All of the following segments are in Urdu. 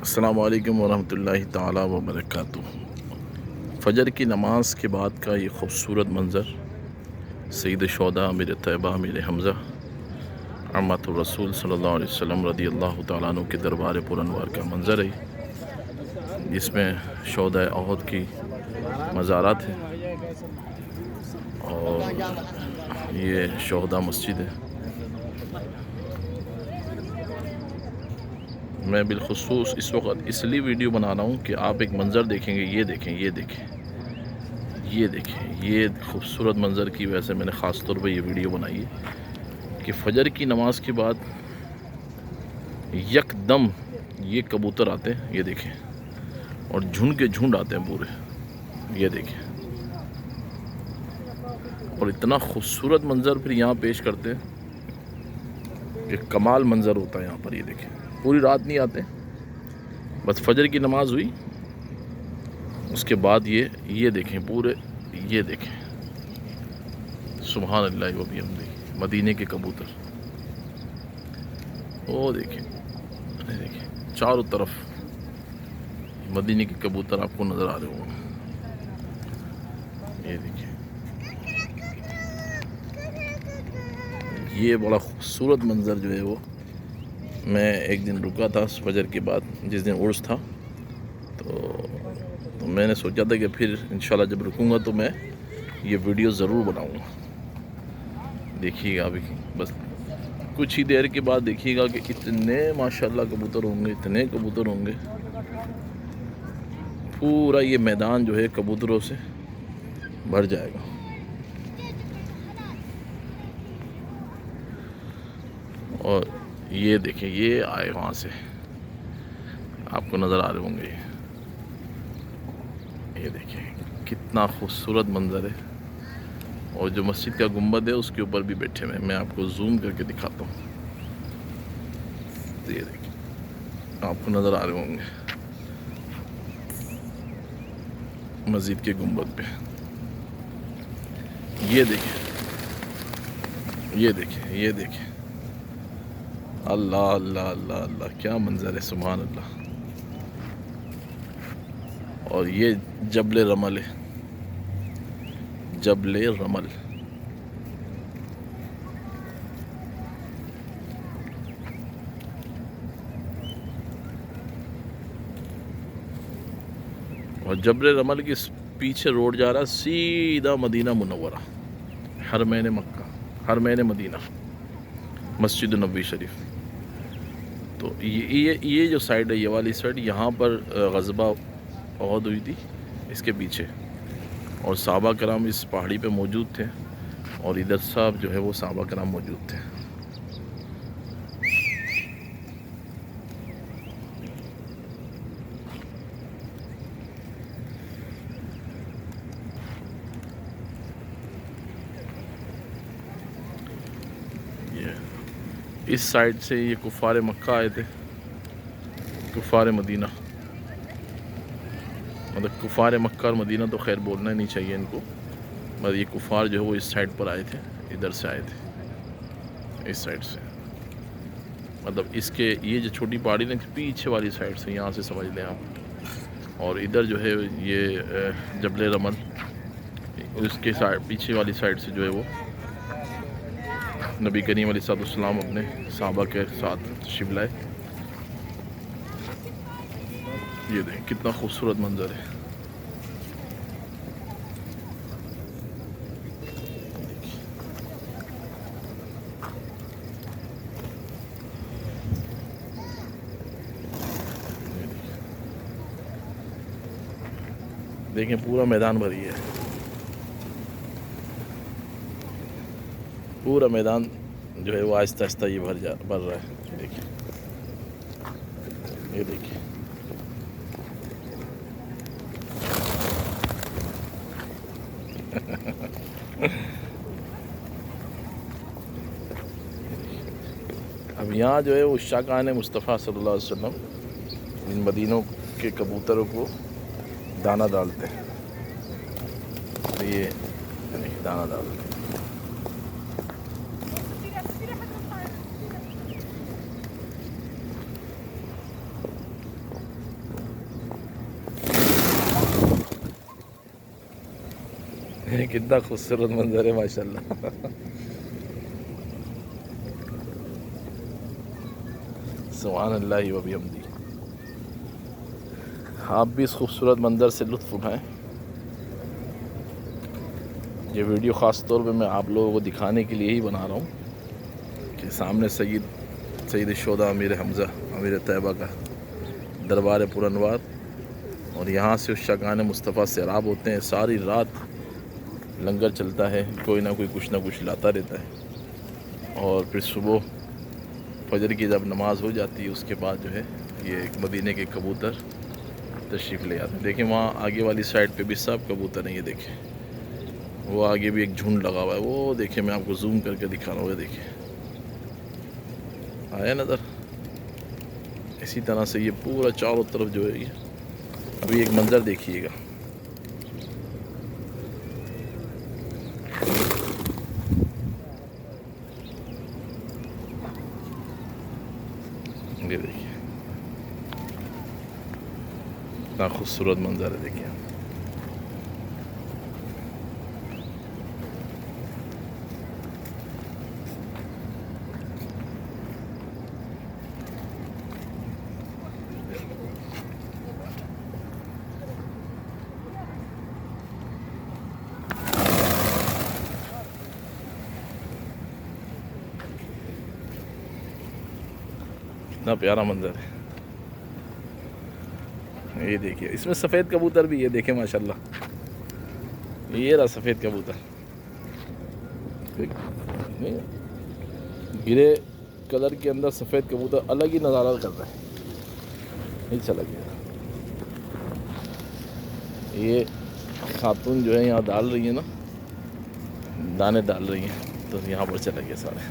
السلام علیکم ورحمۃ اللہ تعالی وبرکاتہ۔ فجر کی نماز کے بعد کا یہ خوبصورت منظر سید شہداء امیر طیبہ امیر حمزہ عمۃ الرسول صلی اللہ علیہ وسلم رضی اللہ تعالیٰ عنہ کے دربار پر انوار کا منظر ہے، جس میں شہداء احد کی مزارات ہیں اور یہ شہداء مسجد ہے۔ میں بالخصوص اس وقت اس لیے ویڈیو بنا رہا ہوں کہ آپ ایک منظر دیکھیں گے، یہ دیکھیں یہ خوبصورت منظر کی وجہ سے میں نے خاص طور پہ یہ ویڈیو بنائی ہے کہ فجر کی نماز کے بعد یک دم یہ کبوتر آتے ہیں، یہ دیکھیں، اور جھنڈ کے جھنڈ آتے ہیں پورے، یہ دیکھیں، اور اتنا خوبصورت منظر پھر یہاں پیش کرتے ہیں کہ کمال منظر ہوتا ہے یہاں پر۔ یہ دیکھیں، پوری رات نہیں آتے، بس فجر کی نماز ہوئی اس کے بعد یہ دیکھیں پورے، یہ دیکھیں، سبحان اللہ و بحمدہ، مدینے کے کبوتر، وہ دیکھیں چاروں طرف مدینے کے کبوتر آپ کو نظر آ رہے ہوں، یہ دیکھیں، یہ بڑا خوبصورت منظر جو ہے وہ میں ایک دن رکا تھا فجر کے بعد، جس دن عرس تھا، تو میں نے سوچا تھا کہ پھر انشاءاللہ جب رکوں گا تو میں یہ ویڈیو ضرور بناؤں گا۔ دیکھیے گا ابھی بس کچھ ہی دیر کے بعد دیکھیے گا کہ اتنے ماشاءاللہ کبوتر ہوں گے، اتنے کبوتر ہوں گے، پورا یہ میدان جو ہے کبوتروں سے بھر جائے گا۔ اور یہ دیکھیں، یہ آئے وہاں سے، آپ کو نظر آ رہے ہوں گے، یہ دیکھیں کتنا خوبصورت منظر ہے، اور جو مسجد کا گنبد ہے اس کے اوپر بھی بیٹھے ہوئے ہیں، میں آپ کو زوم کر کے دکھاتا ہوں، تو یہ دیکھیں آپ کو نظر آ رہے ہوں گے مسجد کے گنبد پہ، یہ دیکھیں، اللہ اللہ اللہ اللہ، کیا منظر ہے، سبحان اللہ۔ اور یہ جبل رمل ہے، جبل رمل، اور جبل رمل کے پیچھے روڈ جا رہا ہے سیدھا مدینہ منورہ، حرمین مکہ، حرمین مدینہ، مسجد نبوی شریف۔ تو یہ جو سائڈ ہے، یہ والی سائڈ، یہاں پر غزوہ احد ہوئی تھی، اس کے پیچھے، اور صحابہ کرام اس پہاڑی پہ موجود تھے، اور ادھر صاحب جو ہے وہ صحابہ کرام موجود تھے۔ اس سائڈ سے یہ کفار مکہ آئے تھے، کفار مدینہ، مطلب کفار مکہ اور مدینہ تو خیر بولنا ہی نہیں چاہیے ان کو، مگر یہ کفار جو ہے وہ اس سائڈ پر آئے تھے، ادھر سے آئے تھے، اس سائڈ سے، مطلب اس کے یہ جو چھوٹی پہاڑی نا پیچھے والی سائڈ سے، یہاں سے سمجھ لیں آپ، اور ادھر جو ہے یہ جبل رمل، اس کے پیچھے والی سائڈ سے جو ہے وہ نبی کریم علیہ السلام اپنے صحابہ کے ساتھ تشریف لائے۔ یہ دیکھیں کتنا خوبصورت منظر ہے، دیکھیں پورا میدان بھری ہے، پورا میدان جو ہے وہ آہستہ آہستہ یہ بھر رہا ہے، دیکھیں، یہ دیکھیں، اب یہاں جو ہے وہ شاکان مصطفیٰ صلی اللہ علیہ وسلم ان مدینوں کے کبوتروں کو دانہ ڈالتے ہیں، تو یہ دانہ ڈالتے ہیں۔ کتنا خوبصورت منظر ہے ماشاءاللہ. سبحان اللہ و بحمدہ. آپ بھی اس خوبصورت منظر سے لطف اٹھائیں. یہ ویڈیو خاص طور پہ میں آپ لوگوں کو دکھانے کے لیے ہی بنا رہا ہوں کہ سامنے سید الشہداء امیر حمزہ امیر طیبہ کا دربار پر انوار، اور یہاں سے عشاقان مصطفیٰ سیراب ہوتے ہیں. ساری رات لنگر چلتا ہے، کوئی نہ کوئی کچھ نہ کچھ لاتا رہتا ہے، اور پھر صبح فجر کی جب نماز ہو جاتی ہے اس کے بعد جو ہے یہ ایک مدینے کے کبوتر تشریف لے آتے ہیں. دیکھیں وہاں آگے والی سائڈ پہ بھی سب کبوتر ہیں. یہ دیکھیں وہ آگے بھی ایک جھنڈ لگا ہوا ہے، وہ دیکھیں میں آپ کو زوم کر کے دکھا رہا ہوں. دیکھیں آیا نظر. اسی طرح سے یہ پورا چاروں طرف جو ہے یہ ابھی ایک منظر دیکھیے گا. یہ دیکھیے اتنا خوبصورت منظر ہے. دیکھیے اتنا پیارا منظر ہے. یہ دیکھیے اس میں سفید کبوتر بھی ہے. دیکھیں ماشاءاللہ یہ رہا سفید کبوتر. گرے کلر کے اندر سفید کبوتر الگ ہی نظارہ کر رہا ہے. نہیں چلا گیا. یہ خاتون جو ہے یہاں ڈال رہی ہیں نا، دانے ڈال رہی ہیں، تو یہاں پر چلا گیا سارے.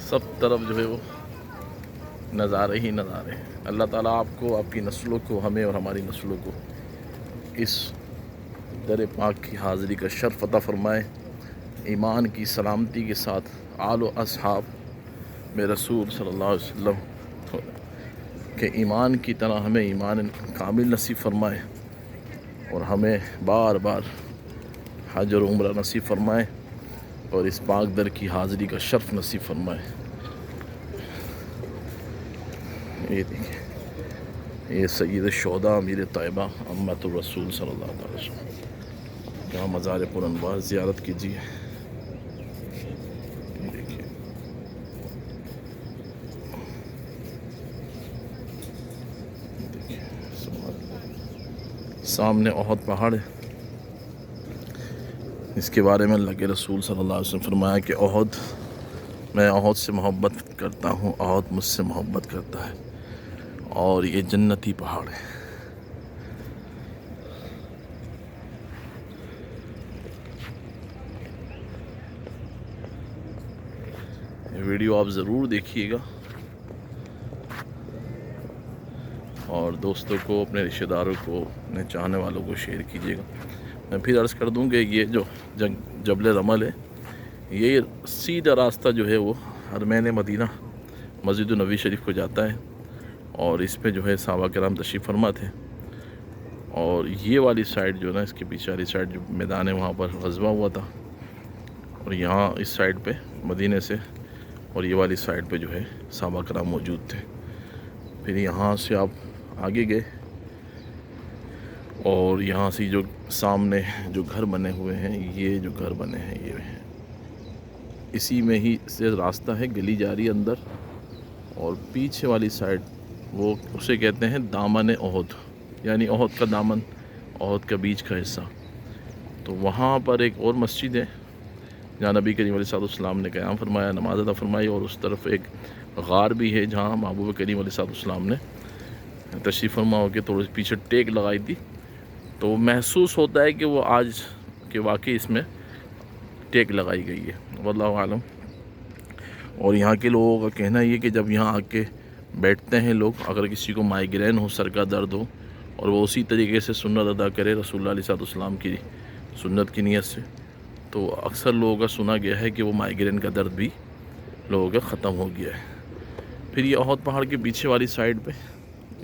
سب طرف جو ہے وہ نظارے ہی نظارے. اللہ تعالیٰ آپ کو، آپ کی نسلوں کو، ہمیں اور ہماری نسلوں کو اس در پاک کی حاضری کا شرف عطا فرمائے. ایمان کی سلامتی کے ساتھ آل و اصحاب میں رسول صلی اللہ علیہ وسلم کے ایمان کی طرح ہمیں ایمان کامل نصیب فرمائے، اور ہمیں بار بار حج اور عمرہ نصیب فرمائے، اور اس پاک در کی حاضری کا شرف نصیب فرمائے. یہ دیکھیں یہ سید الشہداء امیر طیبہ امت الرسول صلی اللہ علیہ وسلم جہاں مزار پر انوار زیارت کیجیے. یہ دیکھیے سامنے احد پہاڑ ہے. اس کے بارے میں اللہ کے رسول صلی اللہ علیہ وسلم فرمایا کہ احد، میں احد سے محبت کرتا ہوں، احد مجھ سے محبت کرتا ہے، اور یہ جنتی پہاڑ ہے. یہ ویڈیو آپ ضرور دیکھیے گا، اور دوستوں کو، اپنے رشتہ داروں کو، اپنے چاہنے والوں کو شیئر کیجیے گا. میں پھر عرض کر دوں کہ یہ جو جبل رمل ہے، یہ سیدھا راستہ جو ہے وہ حرمین مدینہ مسجد النبی شریف کو جاتا ہے، اور اس پہ جو ہے صحابہ کرام تشریف فرما تھے. اور یہ والی سائڈ جو ہے نا، اس کے پیچھے والی سائڈ جو میدان ہے وہاں پر غزوہ ہوا تھا، اور یہاں اس سائڈ پہ مدینے سے، اور یہ والی سائڈ پہ جو ہے صحابہ کرام موجود تھے. پھر یہاں سے آپ آگے گئے، اور یہاں سے جو سامنے جو گھر بنے ہوئے ہیں، یہ جو گھر بنے ہیں یہ اسی میں ہی سے راستہ ہے، گلی جا رہی ہے اندر، اور پیچھے والی سائڈ وہ اسے کہتے ہیں دامن احد، یعنی احد کا دامن، احد کا بیچ کا حصہ. تو وہاں پر ایک اور مسجد ہے جہاں نبی کریم علیہ السلام نے قیام فرمایا، نماز ادا فرمائی، اور اس طرف ایک غار بھی ہے جہاں محبوب کریم علیہ السلام نے تشریف فرما ہو کے تھوڑی پیچھے ٹیک لگائی تھی. تو محسوس ہوتا ہے کہ وہ آج کے واقعی اس میں ٹیک لگائی گئی ہے، واللہ عالم. اور یہاں کے لوگوں کا کہنا یہ کہ جب یہاں آ کے بیٹھتے ہیں لوگ، اگر کسی کو مائیگرین ہو، سر کا درد ہو، اور وہ اسی طریقے سے سنت ادا کرے رسول اللہ علیہ السلام کی سنت کی نیت سے، تو اکثر لوگوں کا سنا گیا ہے کہ وہ مائیگرین کا درد بھی لوگوں کا ختم ہو گیا ہے۔ پھر یہ احد پہاڑ کے پیچھے والی سائڈ پہ،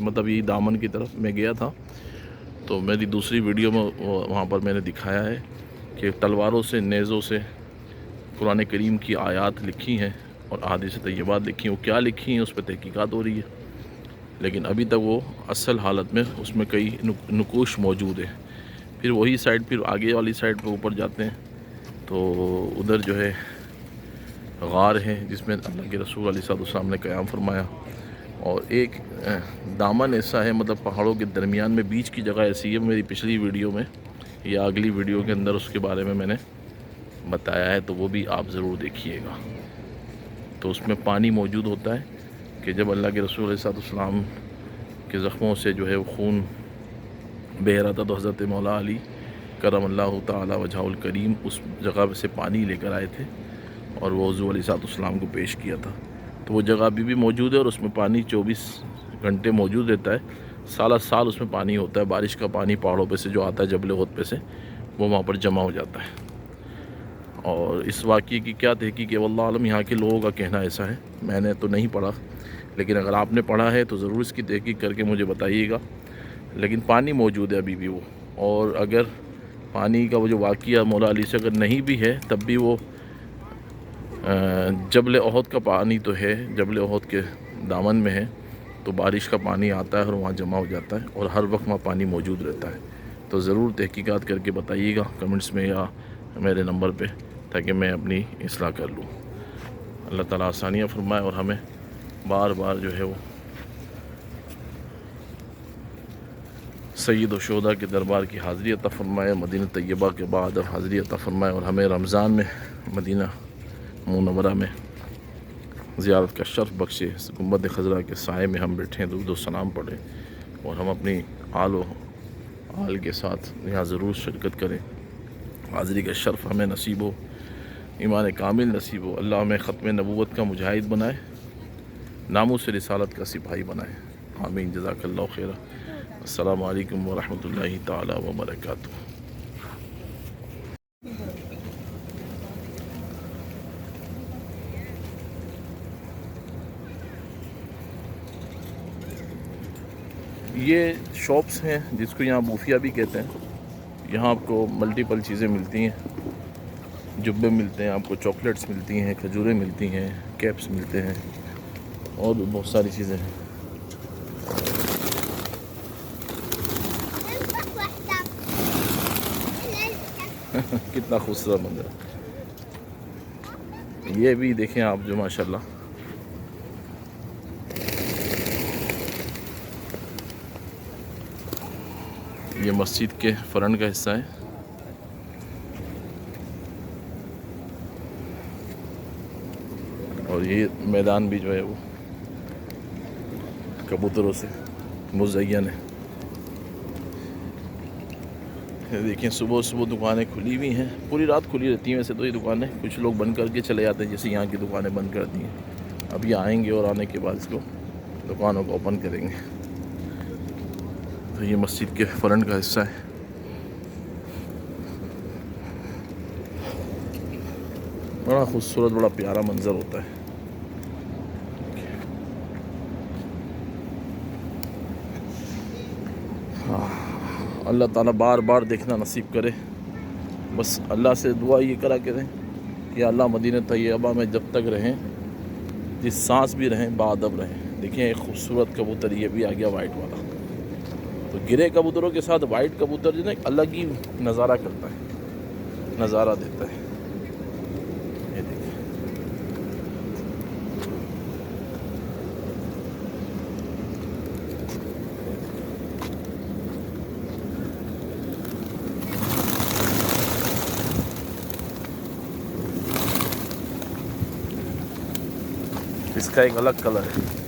مطلب یہ دامن کی طرف میں گیا تھا، تو میری دوسری ویڈیو میں وہاں پر میں نے دکھایا ہے کہ تلواروں سے، نیزوں سے قرآن کریم کی آیات لکھی ہیں اور احادیث طیبات لکھی ہیں۔ وہ کیا لکھی ہیں اس پہ تحقیقات ہو رہی ہے، لیکن ابھی تک وہ اصل حالت میں اس میں کئی نقوش موجود ہیں۔ پھر وہی سائڈ، پھر آگے والی سائڈ پہ اوپر جاتے ہیں تو ادھر جو ہے غار ہے جس میں اللہ کے رسول علیہ السلام نے قیام فرمایا، اور ایک دامن ایسا ہے، مطلب پہاڑوں کے درمیان میں بیچ کی جگہ ایسی ہے۔ میری پچھلی ویڈیو میں یا اگلی ویڈیو کے اندر اس کے بارے میں نے بتایا ہے، تو وہ بھی آپ ضرور دیکھیے گا۔ تو اس میں پانی موجود ہوتا ہے کہ جب اللہ کے رسول علیہ السلام کے زخموں سے جو ہے وہ خون بہہ رہا تھا، تو حضرت مولا علی کرم اللہ تعالی وجہہ الکریم اس جگہ سے پانی لے کر آئے تھے اور وہ حضور علیہ السلام کو پیش کیا تھا۔ تو وہ جگہ ابھی بھی موجود ہے اور اس میں پانی 24 گھنٹے موجود رہتا ہے، سالہ سال اس میں پانی ہوتا ہے۔ بارش کا پانی پہاڑوں پہ سے جو آتا ہے، جبل احد پہ سے، وہ وہاں پر جمع ہو جاتا ہے۔ اور اس واقعے کی کیا تحقیق ہے واللہ عالم، یہاں کے لوگوں کا کہنا ایسا ہے، میں نے تو نہیں پڑھا، لیکن اگر آپ نے پڑھا ہے تو ضرور اس کی تحقیق کر کے مجھے بتائیے گا۔ لیکن پانی موجود ہے ابھی بھی وہ، اور اگر پانی کا وہ جو واقعہ مولا علی سے اگر نہیں بھی ہے، تب بھی وہ جبل احد کا پانی تو ہے، جبل احد کے دامن میں ہے، تو بارش کا پانی آتا ہے اور وہاں جمع ہو جاتا ہے، اور ہر وقت وہاں پانی موجود رہتا ہے۔ تو ضرور تحقیقات کر کے بتائیے گا کمنٹس میں یا میرے نمبر پہ، تاکہ میں اپنی اصلاح کر لوں۔ اللہ تعالیٰ آسانیاں فرمائے اور ہمیں بار بار جو ہے وہ سید و شہداء کے دربار کی حاضری عطا فرمائے، مدینہ طیبہ کے بعد اب حاضری عطا فرمائے، اور ہمیں رمضان میں مدینہ منورہ میں زیارت کا شرف بخشے۔ گنبد خضرا کے سائے میں ہم بیٹھیں، درود و سلام پڑھیں، اور ہم اپنی آل کے ساتھ یہاں ضرور شرکت کریں۔ حاضری کا شرف ہمیں نصیب ہو، ایمان کامل نصیب ہو، اللہ ہمیں ختم نبوت کا مجاہد بنائے، ناموس رسالت کا سپاہی بنائے، آمین۔ جزاک اللہ خیر۔ السلام علیکم ورحمۃ اللہ تعالی وبرکاتہ۔ یہ شاپس ہیں جس کو یہاں بوفیا بھی کہتے ہیں۔ یہاں آپ کو ملٹیپل چیزیں ملتی ہیں، جبے ملتے ہیں، آپ کو چاکلیٹس ملتی ہیں، کھجوریں ملتی ہیں، کیپس ملتے ہیں، اور بھی بہت ساری چیزیں ہیں۔ کتنا خوبصورت منظر ہے، یہ بھی دیکھیں آپ جو ماشاءاللہ۔ یہ مسجد کے فرنٹ کا حصہ ہے، اور یہ میدان بھی جو ہے وہ کبوتروں سے مزین ہے۔ دیکھیں صبح صبح دکانیں کھلی ہوئی ہیں، پوری رات کھلی رہتی ہیں ویسے تو یہ دکانیں، کچھ لوگ بند کر کے چلے جاتے ہیں، جیسے یہاں کی دکانیں بند کر دی ہیں۔ اب یہ آئیں گے اور آنے کے بعد اس کو دکانوں کو اوپن کریں گے۔ تو یہ مسجد کے فرنٹ کا حصہ ہے۔ بڑا خوبصورت، بڑا پیارا منظر ہوتا ہے۔ اللہ تعالیٰ بار بار دیکھنا نصیب کرے۔ بس اللہ سے دعا یہ کرا کریں کہ اللہ مدینہ طیبہ میں جب تک رہیں، جس سانس بھی رہیں، باادب رہیں۔ دیکھیں ایک خوبصورت کبوتر یہ بھی آ گیا، وائٹ والا۔ تو گرے کبوتروں کے ساتھ وائٹ کبوتر جو نا ایک الگ ہی نظارہ کرتا ہے، نظارہ دیتا ہے۔ یہ دیکھیں اس کا ایک الگ کلر ہے۔